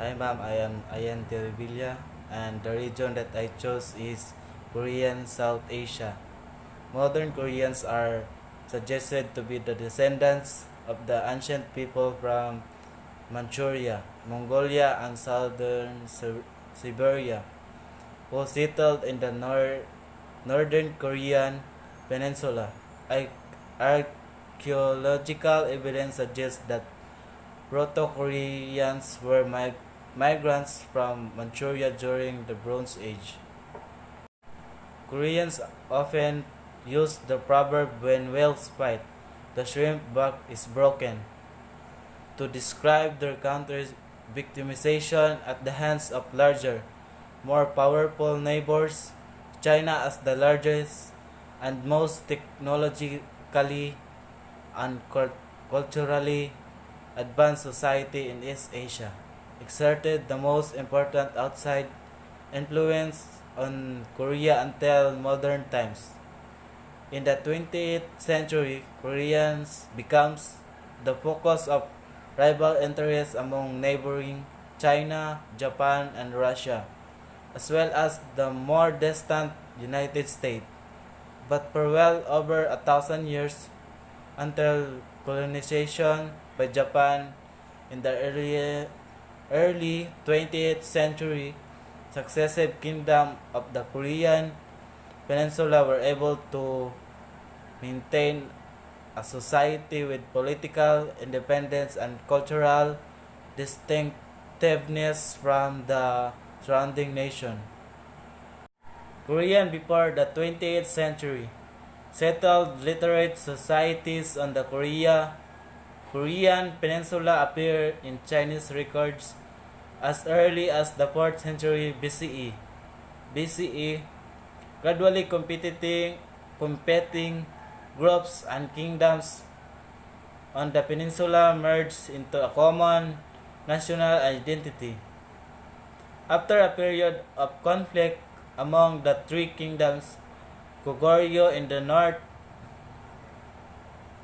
Hi ma'am, I am Ayan Terevilla and the region that I chose is Korean South Asia. Modern Koreans are suggested to be the descendants of the ancient people from Manchuria, Mongolia and southern Siberia who settled in the northern Korean peninsula. Archaeological evidence suggests that Proto-Koreans were migrants from Manchuria during the Bronze Age. Koreans often use the proverb when whales fight, the shrimp back is broken, to describe their country's victimization at the hands of larger, more powerful neighbors. China as the largest and most technologically and culturally advanced society in East Asia, exerted the most important outside influence on Korea until modern times. In the 20th century, Koreans becomes the focus of rival interests among neighboring China, Japan, and Russia, as well as the more distant United States. But for well over 1,000 years, until colonization by Japan in the early 20th century, successive kingdoms of the Korean peninsula were able to maintain a society with political independence and cultural distinctiveness from the surrounding nation. Korean before the 20th century settled literate societies on the Korean peninsula appear in Chinese records as early as the 4th century BCE, gradually competing groups and kingdoms on the peninsula merged into a common national identity. After a period of conflict among the three kingdoms, Goguryeo in the north,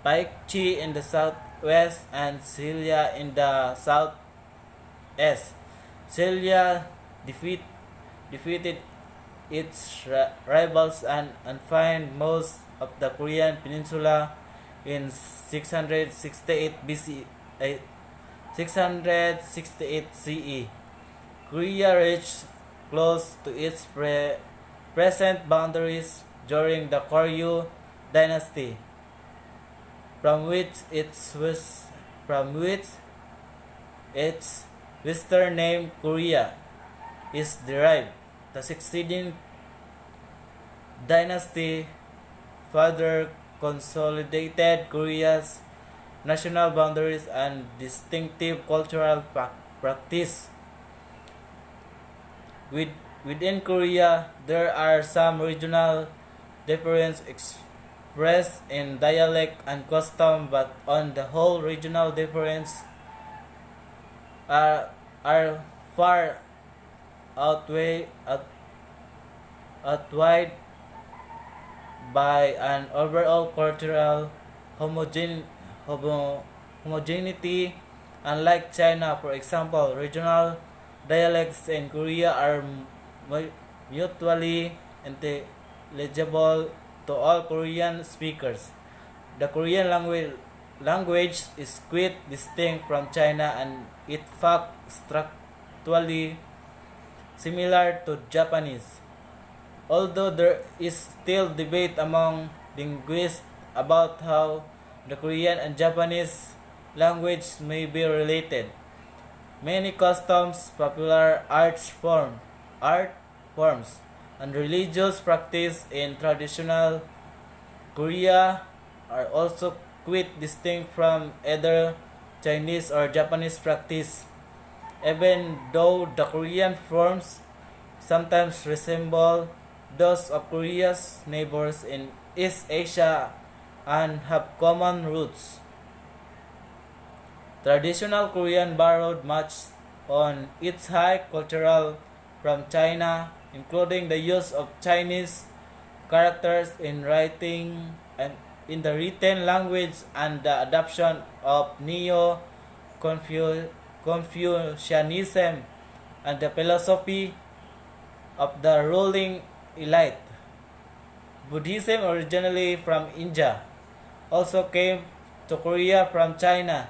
Baekje in the southwest, and Silla in the southeast, Silla defeated its rivals and confined most of the Korean peninsula in 668 BC, 668 CE. Korea reached close to its present boundaries during the Koryu dynasty, from which its western name Korea is derived. The succeeding dynasty further consolidated Korea's national boundaries and distinctive cultural practice. Within Korea, there are some regional differences expressed in dialect and custom, but on the whole, regional differences are far outweighed by an overall cultural homogeneity. Unlike China, for example, regional dialects in Korea are mutually intelligible to all Korean speakers. The Korean language is quite distinct from China and in fact structurally similar to Japanese. Although there is still debate among linguists about how the Korean and Japanese language may be related, many customs, popular art forms, and religious practice in traditional Korea are also quite distinct from either Chinese or Japanese practice, even though the Korean forms sometimes resemble those of Korea's neighbors in East Asia and have common roots. Traditional Korean borrowed much on its high cultural from China, including the use of Chinese characters in writing and in the written language and the adoption of Neo-Confucianism Confucianism and the philosophy of the ruling elite. Buddhism, originally from India, also came to Korea from China,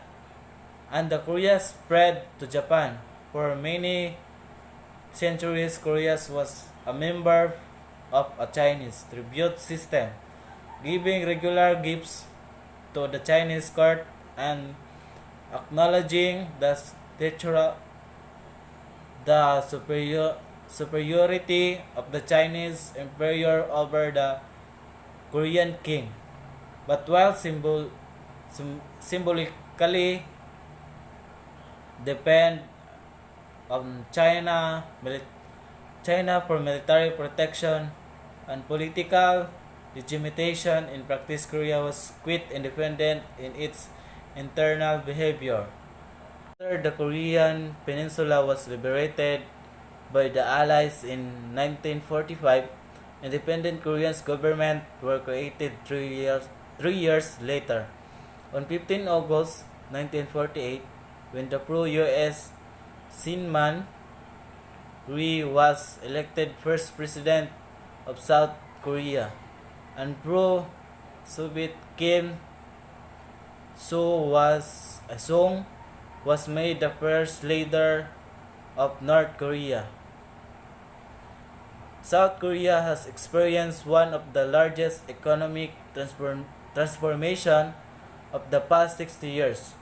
and the Korea spread to Japan. For many centuries, Korea was a member of a Chinese tribute system, giving regular gifts to the Chinese court and acknowledging superiority of the Chinese emperor over the Korean king. But while symbolically depend on China for military protection and political legitimation, in practice Korea was quite independent in its internal behavior. After the Korean peninsula was liberated by the Allies in 1945, independent Korean government were created 3 years later. On 15 August 1948, when the pro-US Syngman Rhee was elected first president of South Korea, and pro-Soviet Kim Sung was made the first leader of North Korea. South Korea has experienced one of the largest economic transformation of the past 60 years.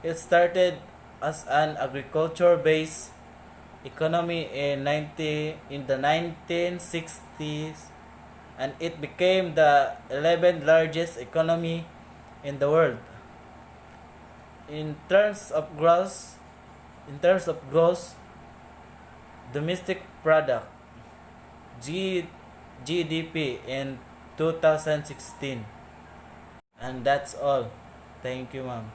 It started as an agriculture-based economy in the 1960s, and it became the 11th largest economy in the world. In terms of gross domestic product, GDP in 2016. And that's all. Thank you, ma'am.